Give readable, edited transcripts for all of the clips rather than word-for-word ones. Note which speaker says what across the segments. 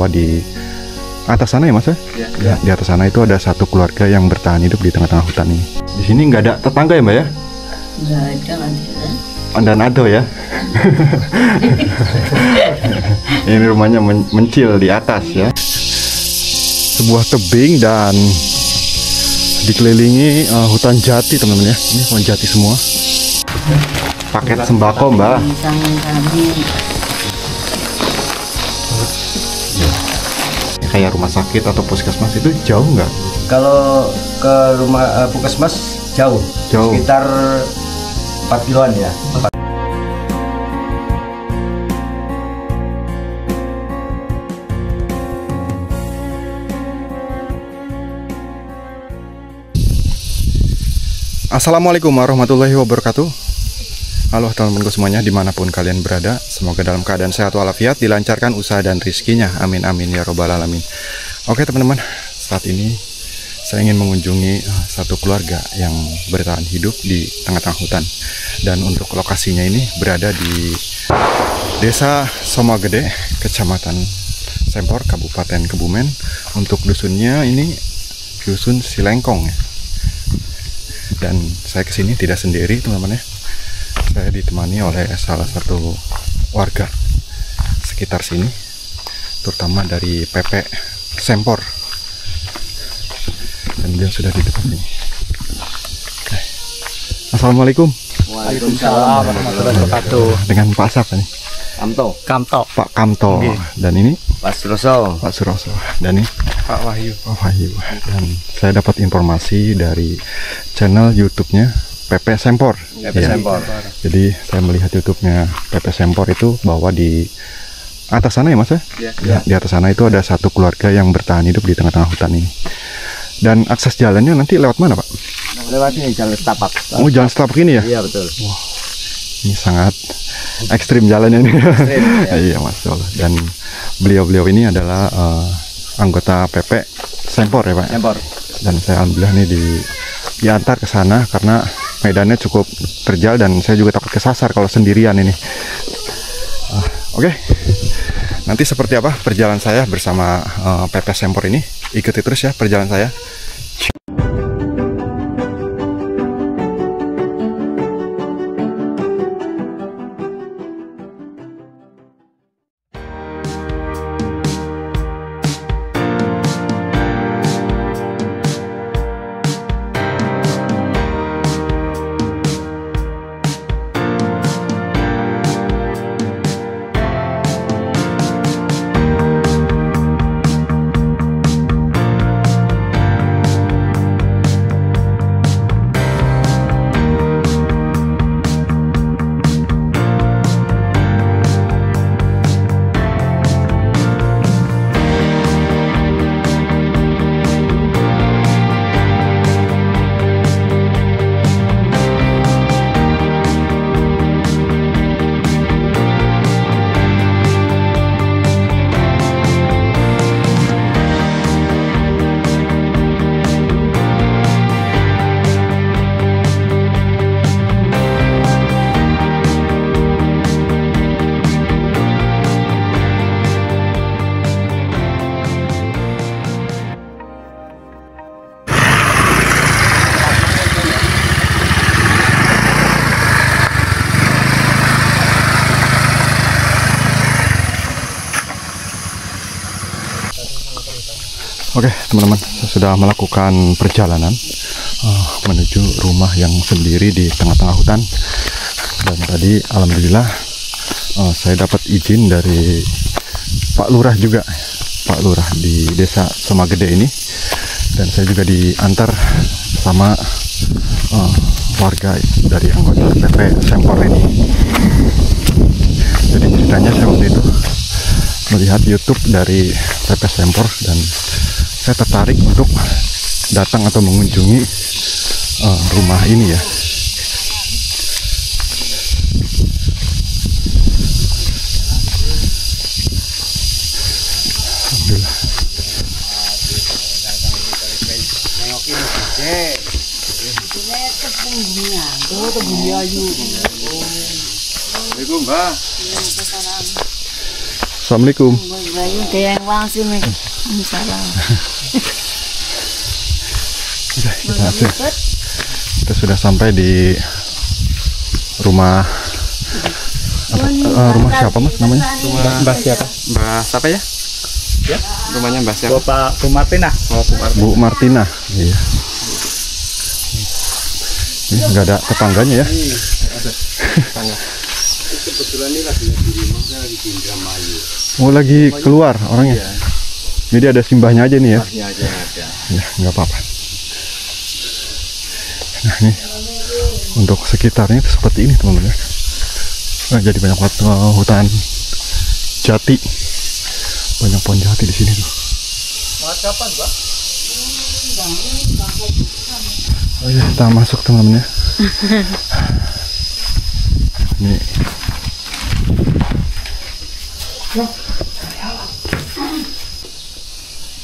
Speaker 1: bahwa di atas sana ya Mas ya? Ya, di atas sana itu ada satu keluarga yang bertahan hidup di tengah-tengah hutan ini. Di sini nggak ada tetangga ya Mbak ya?
Speaker 2: Nggak ada.
Speaker 1: Dan ado ya. Ini rumahnya mencil di atas ya. Sebuah tebing dan dikelilingi hutan jati teman-teman ya. Ini hutan jati semua. Paket sembako Mbak. Kayak rumah sakit atau puskesmas itu jauh nggak?
Speaker 3: Kalau ke rumah puskesmas jauh. Sekitar 4 kiloan ya.
Speaker 1: Assalamualaikum warahmatullahi wabarakatuh. Halo teman-teman semuanya dimanapun kalian berada, semoga dalam keadaan sehat walafiat, dilancarkan usaha dan rizkinya, amin amin ya robbal alamin. Oke teman-teman, saat ini saya ingin mengunjungi satu keluarga yang bertahan hidup di tengah-tengah hutan. Dan untuk lokasinya ini berada di Desa Somagede, Kecamatan Sempor, Kabupaten Kebumen. Untuk dusunnya ini dusun Silengkong ya. Dan saya kesini tidak sendiri teman-teman ya. Saya ditemani oleh salah satu warga sekitar sini, terutama dari PP Sempor, dan dia sudah di depan ini. Oke. Assalamualaikum.
Speaker 3: Waalaikumsalam warahmatullahi wabarakatuh.
Speaker 1: Dengan Pak siapa nih?
Speaker 3: Kamto.
Speaker 1: Pak Kamto. Dan ini
Speaker 3: Pak Suroso.
Speaker 1: Pak Suroso. Dan ini
Speaker 3: Pak Wahyu.
Speaker 1: Pak Wahyu. Dan saya dapat informasi dari channel YouTube-nya PP Sempor.
Speaker 3: Sempor.
Speaker 1: Jadi saya melihat YouTube-nya PP Sempor itu bahwa di atas sana ya Mas ya? Ya, di atas sana itu ada satu keluarga yang bertahan hidup di tengah-tengah hutan ini. Dan akses jalannya nanti lewat mana Pak?
Speaker 3: Lewat ini jalan setapak.
Speaker 1: Oh, jalan setapak ini ya?
Speaker 3: Iya betul.
Speaker 1: Wah, ini sangat ekstrim jalannya ini.
Speaker 3: Ekstrim, ya.
Speaker 1: Iya Mas. Dan beliau-beliau ini adalah anggota PP Sempor ya Pak?
Speaker 3: Sempor. Dan
Speaker 1: saya alhamdulillah nih diantar ke sana karena medannya cukup terjal dan saya juga takut kesasar kalau sendirian ini. Oke. Nanti seperti apa perjalanan saya bersama PP Sempor ini? Ikuti terus ya perjalanan saya. Oke teman-teman, saya sudah melakukan perjalanan menuju rumah yang sendiri di tengah-tengah hutan. Dan tadi alhamdulillah saya dapat izin dari Pak Lurah juga, Pak Lurah di Desa Somagede ini. Dan saya juga diantar sama warga dari anggota PP Sempor ini. Jadi ceritanya saya waktu itu melihat YouTube dari PP Sempor dan saya tertarik untuk datang atau mengunjungi rumah ini ya. Alhamdulillah.
Speaker 3: Assalamualaikum Mbak.
Speaker 1: Assalamualaikum.
Speaker 2: Bayu yang langsung nih. Salam.
Speaker 1: Kita sudah sampai di rumah rumah siapa Mas namanya?
Speaker 3: Mbah siapa?
Speaker 4: Mbah siapa ya? Ya, rumahnya Mbah siapa?
Speaker 3: Bapak Bu Martina.
Speaker 4: Oh,
Speaker 1: Bu Martina. Iya. Ini nggak ada tetangganya ya?
Speaker 4: Tanya.
Speaker 3: Kebetulan ini lagi di rumahnya lagi di Indramayu.
Speaker 1: Oh lagi keluar orangnya. Jadi ada simbahnya aja nih ya?
Speaker 3: Ini aja yang ada.
Speaker 1: Ya nggak apa-apa. Nah ini untuk sekitarnya itu seperti ini teman-teman ya. Nah, jadi banyak hutan jati, banyak pohon jati di sini tuh.
Speaker 3: Mau kapan, Pak?
Speaker 1: Oh iya, kita masuk teman-teman ya. Ini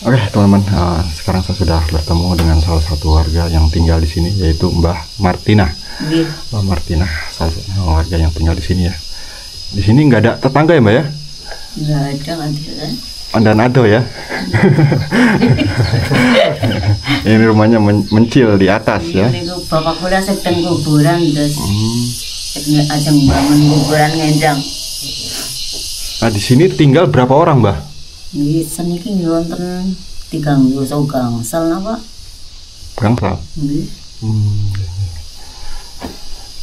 Speaker 1: oke teman-teman, sekarang saya sudah bertemu dengan salah satu warga yang tinggal di sini, yaitu Mbah Martina. Mbah Martina, salah satu warga yang tinggal di sini ya. Di sini nggak ada tetangga ya Mbak ya?
Speaker 2: Nggak ada nanti kan.
Speaker 1: Dan ada ya. Ini rumahnya mencil di atas ya.
Speaker 2: Ini bapak kula sedang kuburan terus. Ajeng bangun kuburan ngendang.
Speaker 1: Nah di sini tinggal berapa orang Mbah?
Speaker 2: Nggih seniki wonten 3 gangsal napa?
Speaker 1: Gangsal.
Speaker 2: Nggih.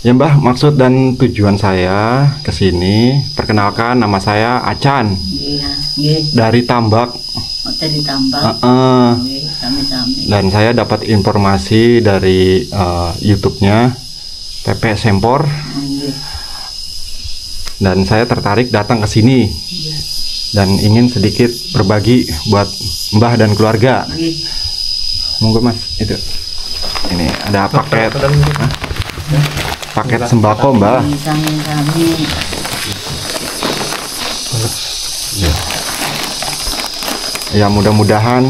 Speaker 1: Ya Mbah, maksud dan tujuan saya ke sini, perkenalkan nama saya Acan
Speaker 2: Iya, nggih.
Speaker 1: dari Tambak.
Speaker 2: Dari Tambak. Nggih, sami-sami.
Speaker 1: Dan saya dapat informasi dari YouTube-nya PP Sempor.
Speaker 2: Nggih.
Speaker 1: Dan saya tertarik datang ke sini dan ingin sedikit berbagi buat Mbah dan keluarga.
Speaker 2: Nggih.
Speaker 1: Monggo Mas, itu. Ini ada paket. Paket sembako Mbah.
Speaker 2: Sami-sami.
Speaker 1: Ya, ya mudah-mudahan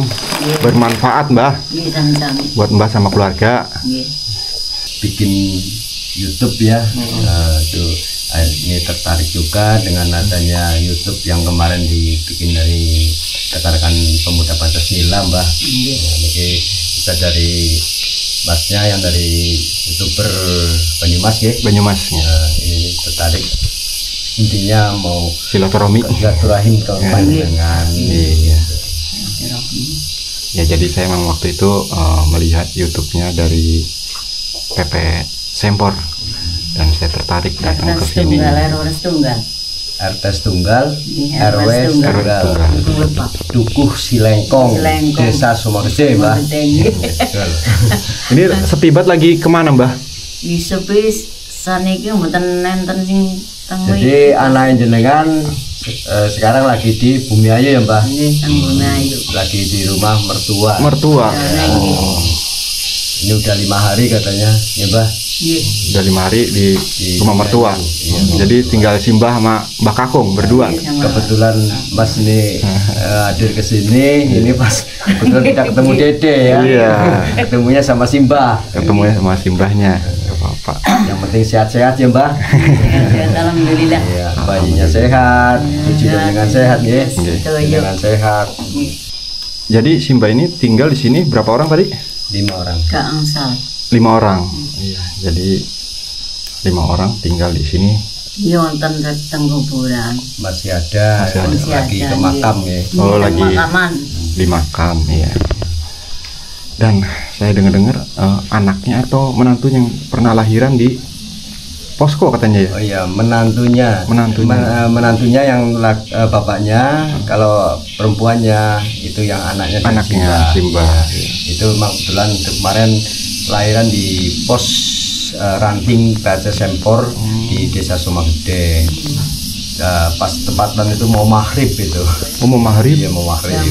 Speaker 1: bermanfaat Mbah
Speaker 2: Nggih, sami-sami.
Speaker 1: buat Mbah sama keluarga.
Speaker 2: Nggih.
Speaker 3: Bikin YouTube ya. Tuh ini tertarik juga dengan adanya YouTube yang kemarin dibikin dari rekan-rekan pemuda Pancasila, Mbah. Ini bisa dari Masnya yang dari YouTuber Banyumas ya.
Speaker 1: Banyumas ya.
Speaker 3: Ini tertarik, intinya mau
Speaker 1: Silaturahmi.
Speaker 3: silaturahim kawan dengan
Speaker 1: Iya. Ya jadi saya memang waktu itu melihat YouTube-nya dari PP Sempor dan saya tertarik datang ke sini.
Speaker 3: RT Tunggal,
Speaker 2: Iya,
Speaker 3: RW
Speaker 2: RW
Speaker 3: Tunggal, Dukuh Silengkong,
Speaker 2: Silengkong.
Speaker 3: Desa Sumagede, Mbah.
Speaker 1: Ini sepi banget lagi kemana Mbah?
Speaker 2: Bisa bis saniki mboten nenten sing teng
Speaker 3: Jadi anak jenengan sekarang lagi di Bumi Ayu ya, Mbah.
Speaker 2: nggih teng Ayu.
Speaker 3: Lagi di rumah mertua.
Speaker 1: Mertua.
Speaker 3: Ini udah 5 hari katanya, ya Mbah.
Speaker 2: Nggih.
Speaker 1: Udah 5 hari di rumah mertua. Jadi tinggal Simbah sama Mbah Kakung berdua.
Speaker 3: Kebetulan Mas ini hadir ke sini, ini pas kebetulan kita ketemu Dede ya.
Speaker 1: Iya.
Speaker 3: Ketemunya sama Simbah.
Speaker 1: Ketemu sama Simbahnya. Gak apa-apa.
Speaker 3: Yang penting sehat-sehat ya, Mbah.
Speaker 2: Sehat, alhamdulillah.
Speaker 3: Ya, bayinya sehat, cucu dengan sehat ya.
Speaker 2: Setuju.
Speaker 3: Dengan sehat.
Speaker 1: Jadi Simbah ini tinggal di sini berapa orang tadi?
Speaker 3: 5 orang.
Speaker 2: Gangsal.
Speaker 1: 5 orang. Iya. Jadi 5 orang tinggal di sini.
Speaker 2: Iya wonten teng kuburan.
Speaker 3: Masih ada,
Speaker 1: Masih
Speaker 3: lagi
Speaker 2: ada,
Speaker 3: ke makam ya.
Speaker 1: Oh,
Speaker 2: Teng
Speaker 1: lagi.
Speaker 2: makaman.
Speaker 1: Di makam ya. Dan saya dengar-dengar anaknya atau menantunya yang pernah lahiran di posko katanya ya.
Speaker 3: Oh iya, menantunya.
Speaker 1: Menantunya.
Speaker 3: Menantunya yang bapaknya, kalau perempuannya itu yang anaknya dari
Speaker 1: Anaknya Simbah. Ya.
Speaker 3: Itu memang kebetulan kemarin lahiran di pos ranting PC Sempor di Desa Sumagede. Pas tempatan itu mau maghrib itu.
Speaker 1: Oh, mau maghrib?
Speaker 3: Iya, mau maghrib.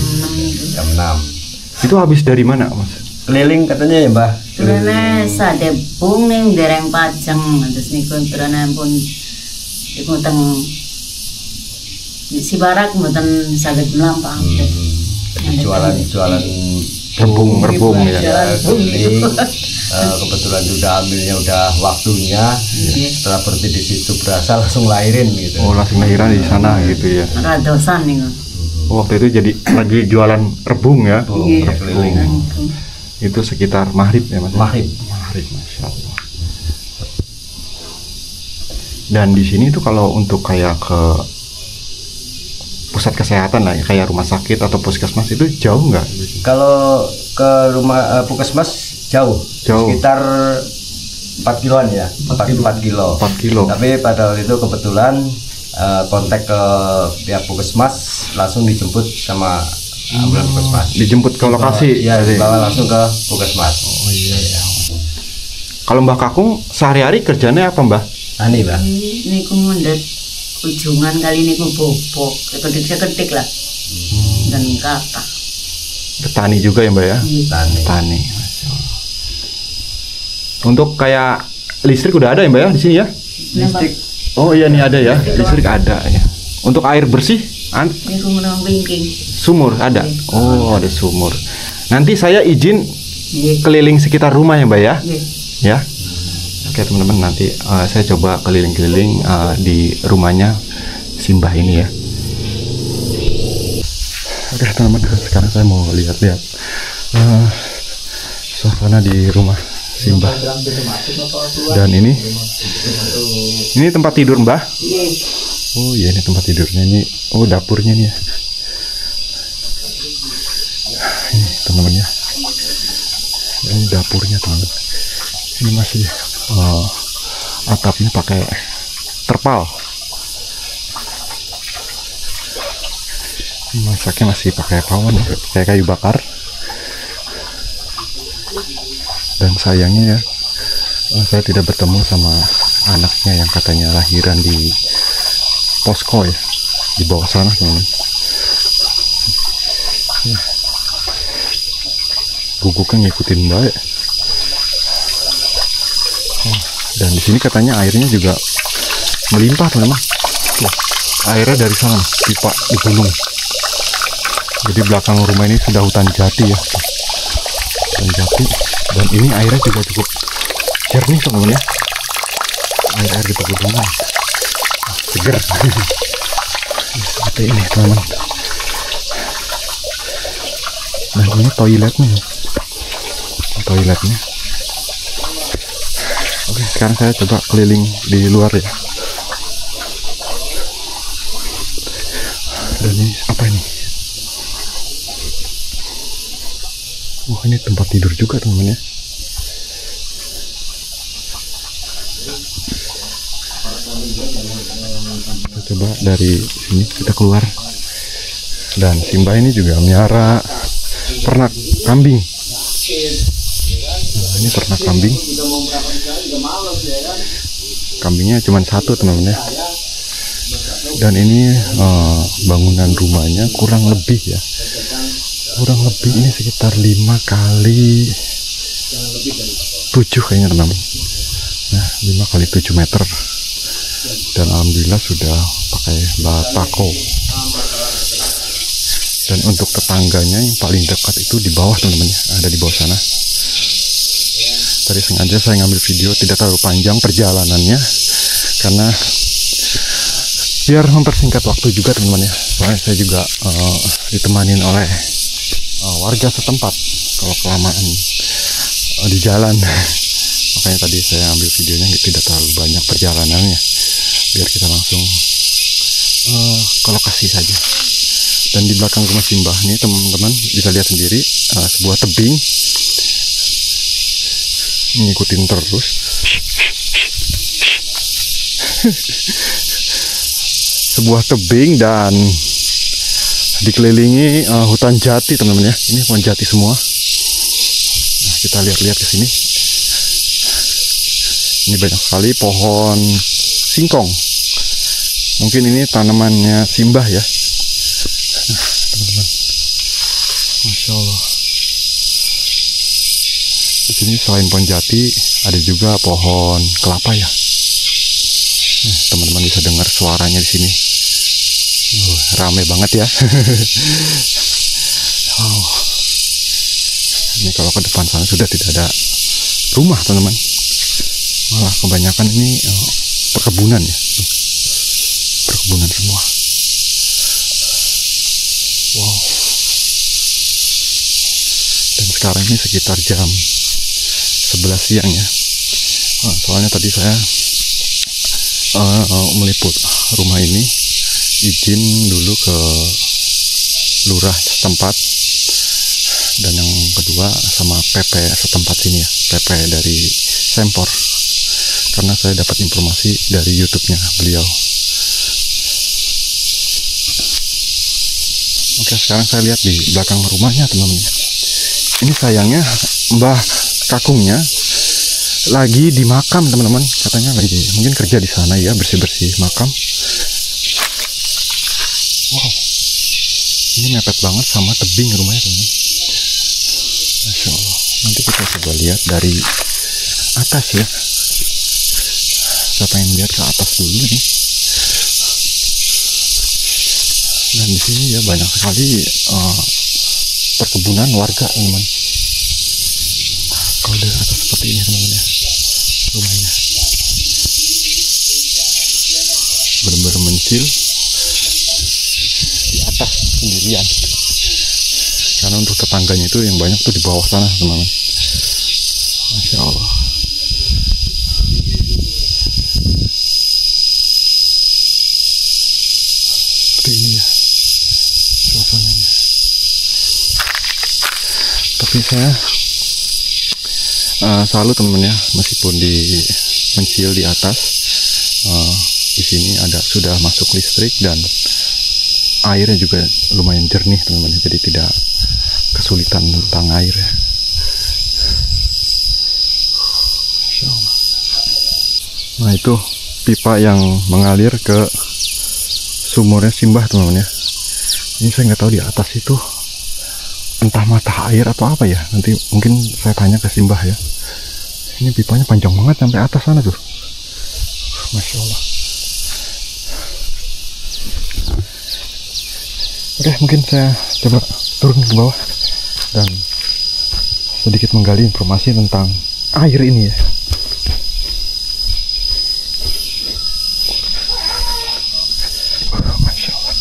Speaker 3: Jam 6.
Speaker 1: Itu habis dari mana Mas?
Speaker 3: Keliling katanya ya, Mbah.
Speaker 2: Rene sadebung ning dereng pajeng terus niku terane pun iku teng Sibarak mboten saged mlampah.
Speaker 3: Jadi jualan
Speaker 1: Rebung ya.
Speaker 3: keliling kebetulan udah hamilnya udah waktunya. Setelah berhenti di situ berasa langsung lahirin gitu.
Speaker 1: Oh, langsung lahiran di sana gitu ya.
Speaker 2: Radosan nih.
Speaker 1: Waktu itu jadi lagi jualan rebung ya.
Speaker 2: Iya.
Speaker 3: Keliling.
Speaker 1: Itu sekitar maghrib ya Mas.
Speaker 3: Maghrib.
Speaker 1: Maghrib, Masya Allah. Dan di sini tuh kalau untuk kayak ke pusat kesehatan lah, kayak rumah sakit atau puskesmas itu jauh nggak?
Speaker 3: Kalau ke rumah puskesmas jauh. Sekitar 4 kiloan ya, 4 kilo.
Speaker 1: 4 kilo.
Speaker 3: Tapi pada waktu itu kebetulan kontak ke pihak puskesmas, langsung dijemput sama ambulans puskesmas.
Speaker 1: Dijemput ke lokasi?
Speaker 3: Iya, dibawa langsung ke puskesmas.
Speaker 1: Oh iya. Kalau Mbah Kakung sehari-hari kerjanya apa Mbah?
Speaker 3: Ani Mbak.
Speaker 2: Niku mundet ujungan kali niku bobok, ketik lah. Dan kata.
Speaker 1: Petani juga ya Mbak ya? Petani. Masya Allah. Untuk kayak listrik udah ada ya Mbak ya di sini ya?
Speaker 3: Listrik.
Speaker 1: Oh iya nih ada ya, listrik ada ya. Untuk air bersih,
Speaker 2: Niku menang pingking.
Speaker 1: sumur ada. Oh ada sumur. Nanti saya izin
Speaker 2: Nggih.
Speaker 1: keliling sekitar rumah ya Mbak ya?
Speaker 2: Nggih.
Speaker 1: Ya. Oke teman-teman, nanti saya coba keliling-keliling di rumahnya Simbah ini ya. Oke teman-teman, sekarang saya mau lihat-lihat suasana di rumah Simbah. Dan ini tempat tidur Mbah. Oh iya, ini tempat tidurnya, ini oh dapurnya nih ya. Ini teman-teman ya, ini dapurnya teman-teman. Ini masih atapnya pakai terpal. Masaknya masih pakai pawon, pakai kayu bakar. Dan sayangnya ya, saya tidak bertemu sama anaknya yang katanya lahiran di posko ya, di bawah sana teman-teman. Ya. Guguknya ngikutin baik. Dan di sini katanya airnya juga melimpah teman-teman. Airnya dari sana, pipa di gunung. Jadi belakang rumah ini sudah hutan jati ya, hutan jati. Dan ini airnya juga cukup jernih teman-teman ya. Air di pegunungan, seger. Seperti ini teman-teman. Dan ini toiletnya. Toiletnya. Oke, sekarang saya coba keliling di luar ya. Dan ini apa ini? Wah, ini tempat tidur juga teman-teman ya. Kita coba dari sini kita keluar. Dan Simbah ini juga melihara ternak kambing. Nah, ini ternak kambing. Kambingnya cuma satu teman-teman ya. Dan ini bangunan rumahnya kurang lebih ya, kurang lebih ini sekitar 5 kali 7 kayaknya teman-teman. Nah 5 kali 7 meter. Dan alhamdulillah sudah pakai batako. Dan untuk tetangganya yang paling dekat itu di bawah teman-teman ya, ada di bawah sana. Tadi sengaja saya ngambil video tidak terlalu panjang perjalanannya, karena biar mempersingkat waktu juga teman-teman ya. Soalnya saya juga ditemanin oleh warga setempat kalau kelamaan di jalan. Makanya tadi saya ambil videonya tidak terlalu banyak perjalanannya, biar kita langsung ke lokasi saja. Dan di belakang rumah Simbah ini teman-teman bisa lihat sendiri sebuah tebing ngikutin terus. Sebuah tebing dan dikelilingi hutan jati teman-teman ya. Ini pohon jati semua. Nah, kita lihat-lihat ke sini. Ini banyak sekali pohon singkong. Mungkin ini tanamannya Simbah ya. Nah, teman-teman. Masya Allah. Di sini selain pohon jati ada juga pohon kelapa ya. Nah, teman-teman bisa dengar suaranya di sini. Rame banget ya. Ini kalau ke depan sana sudah tidak ada rumah teman-teman, malah kebanyakan ini perkebunan ya, perkebunan semua. Wow. Dan sekarang ini sekitar jam 11 siang ya. Soalnya tadi saya meliput rumah ini, izin dulu ke lurah setempat, dan yang kedua sama PP setempat sini ya, PP dari Sempor, karena saya dapat informasi dari YouTube-nya beliau. Oke, sekarang saya lihat di belakang rumahnya teman-teman. Ini sayangnya Mbah Kakungnya lagi di makam teman-teman, katanya lagi mungkin kerja di sana ya, bersih-bersih makam. Wow, ini mepet banget sama tebing rumahnya teman-teman. Masya Allah. Nanti kita coba lihat dari atas ya. Saya pengen lihat ke atas dulu nih. Dan di sini ya banyak sekali perkebunan warga teman-teman. Kalau dari atas seperti ini teman-teman ya, rumahnya benar-benar mencil di atas sendirian, karena untuk tetangganya itu yang banyak tuh di bawah sana teman-teman. Masya Allah. Seperti ini ya suasananya. Tapi saya salut teman-teman ya, meskipun di mencil di atas, di sini sudah masuk listrik dan airnya juga lumayan jernih teman-teman, jadi tidak kesulitan tentang air ya. Masya Allah. Nah itu pipa yang mengalir ke sumurnya Simbah teman-teman ya. Ini saya nggak tahu di atas itu entah mata air atau apa ya, nanti mungkin saya tanya ke Simbah ya. Ini pipanya panjang banget sampai atas sana tuh. Masya Allah. Oke, mungkin saya coba turun ke bawah dan sedikit menggali informasi tentang air ini ya. Masya Allah.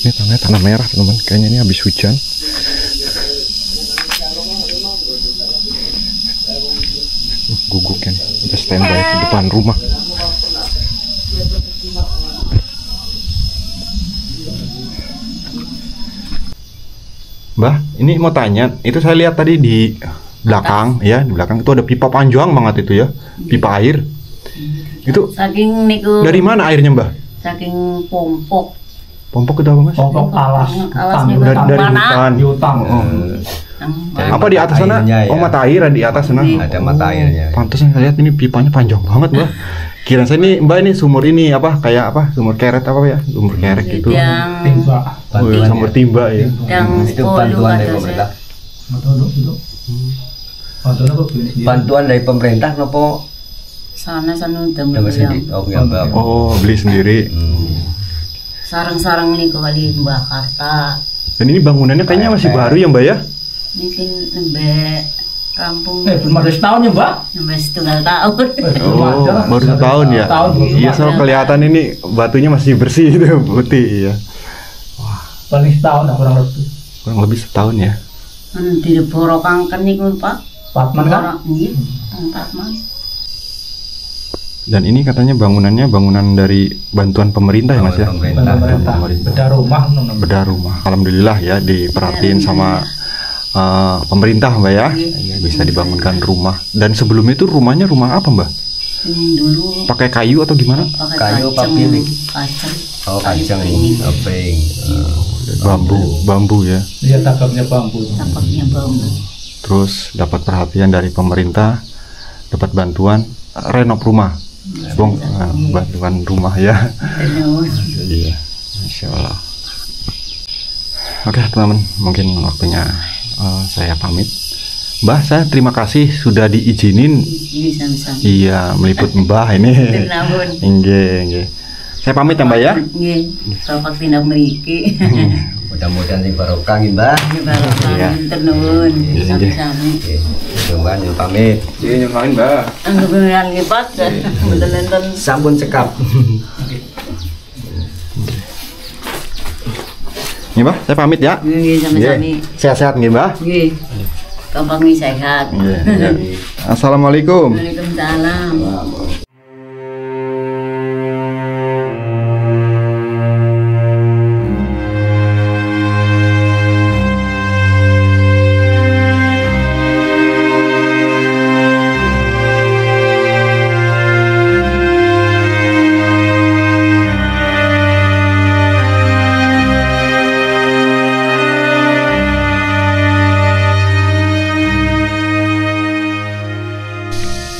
Speaker 1: Ini tanah merah teman-teman, kayaknya ini habis hujan. Guguknya nih, udah standby di depan rumah. Mbah, ini mau tanya, itu saya lihat tadi di belakang ya, di belakang itu ada pipa panjang banget itu ya, pipa air. Itu
Speaker 2: saking niku
Speaker 1: dari mana airnya Mbah?
Speaker 2: saking pompok.
Speaker 1: Pompok itu apa Mas?
Speaker 5: Pompok alas
Speaker 2: niku
Speaker 1: Dari hutan.
Speaker 5: Utang.
Speaker 1: Apa di atas sana?
Speaker 3: Airnya, ya.
Speaker 1: Oh, mata air di atas sana.
Speaker 3: Ada mata airnya.
Speaker 1: Pantesan saya lihat ini pipanya panjang banget Mbah. Kira saya ini Mbak, ini sumur ini apa, kayak apa, sumur keret apa ya, sumur kerek gitu.
Speaker 2: Yang
Speaker 5: Timba.
Speaker 1: Oh, iya, sumur timba ya.
Speaker 2: yang
Speaker 3: Itu
Speaker 2: 10
Speaker 3: bantuan dari
Speaker 2: atau
Speaker 3: pemerintah. Bantuan dari pemerintah nopo
Speaker 2: sana udah
Speaker 3: yang sendiri. Oh, ya, Mbak.
Speaker 1: Oh, beli sendiri.
Speaker 2: sarang-sarang nih kali Mbak Karta.
Speaker 1: Dan ini bangunannya kayaknya masih baru ya Mbak ya?
Speaker 2: Mungkin nembe kampung
Speaker 5: Belum ada setahun ya Mbak?
Speaker 2: nembe setengah tahun.
Speaker 1: Oh, baru setahun ya? Iya, soal kelihatan ini batunya masih bersih itu, putih ya.
Speaker 5: Paling setahun lah kurang lebih.
Speaker 1: Kurang lebih setahun ya.
Speaker 2: Di Boro Kangken niku Pak.
Speaker 5: Patman kan?
Speaker 2: Nggih, Patman.
Speaker 1: Dan ini katanya bangunannya bangunan dari bantuan pemerintah ya Mas ya?
Speaker 3: Pemerintah.
Speaker 5: Beda rumah.
Speaker 1: Bedah rumah. Alhamdulillah ya, diperhatiin sama pemerintah Mbak ya. Bisa dibangunkan rumah. Dan sebelum itu rumahnya rumah apa Mbak?
Speaker 2: Ini dulu
Speaker 1: Pakai kayu atau gimana?
Speaker 2: pakai
Speaker 3: Kayu apa
Speaker 2: kacang.
Speaker 3: pilik?
Speaker 2: Kacang.
Speaker 3: Oh, kacang ini, keping.
Speaker 1: Bambu ya.
Speaker 5: Dia tapaknya bambu.
Speaker 2: Tapaknya bambu.
Speaker 1: Terus dapat perhatian dari pemerintah, dapat bantuan renov rumah. Bantuan rumah ya.
Speaker 2: Terus
Speaker 1: Iya, Masya Allah. Oke teman-teman, mungkin waktunya saya pamit. Mbah, saya terima kasih sudah diizinin
Speaker 2: ini sama-sama.
Speaker 1: iya meliput Mbah ini.
Speaker 2: Ternamun.
Speaker 1: Nggih. Saya pamit ya Mbak ya.
Speaker 2: Nggih, bapak tindak mriki.
Speaker 3: Mudah-mudahan sing barokah nggih, Mbah.
Speaker 2: Ini barokah
Speaker 1: Iya.
Speaker 2: ternuwun
Speaker 1: Iya.
Speaker 2: sami-sami.
Speaker 3: Oke. Mbak nyuwun pamit.
Speaker 4: Iya nyumpain Mbak.
Speaker 2: Anggo pemilihan lipat betul-betul.
Speaker 3: Sampun cekap.
Speaker 1: Nggih, Mbah, saya pamit ya.
Speaker 2: Nggih sami-sami.
Speaker 1: Sehat-sehat nggih, Mbah.
Speaker 2: Nggih. Gampang sehat.
Speaker 1: Iya, iya. Assalamualaikum.
Speaker 2: Waalaikumsalam.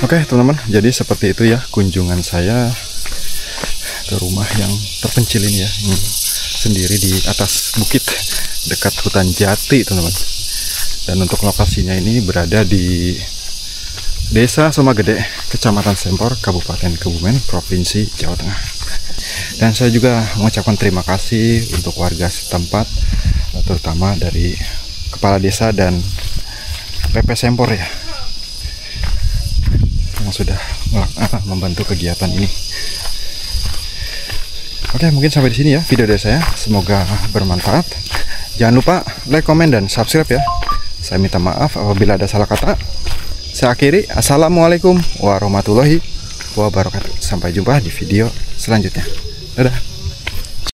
Speaker 1: Oke teman-teman, jadi seperti itu ya kunjungan saya ke rumah yang terpencil ini ya, sendiri di atas bukit dekat hutan jati teman-teman. Dan untuk lokasinya ini berada di Desa Somagede, Kecamatan Sempor, Kabupaten Kebumen, Provinsi Jawa Tengah. Dan saya juga mengucapkan terima kasih untuk warga setempat, terutama dari Kepala Desa dan PP Sempor ya, yang sudah membantu kegiatan ini. Oke, mungkin sampai di sini ya video dari saya. Semoga bermanfaat. Jangan lupa like, komen, dan subscribe ya. Saya minta maaf apabila ada salah kata. Saya akhiri. Assalamualaikum warahmatullahi wabarakatuh. Sampai jumpa di video selanjutnya. Dadah.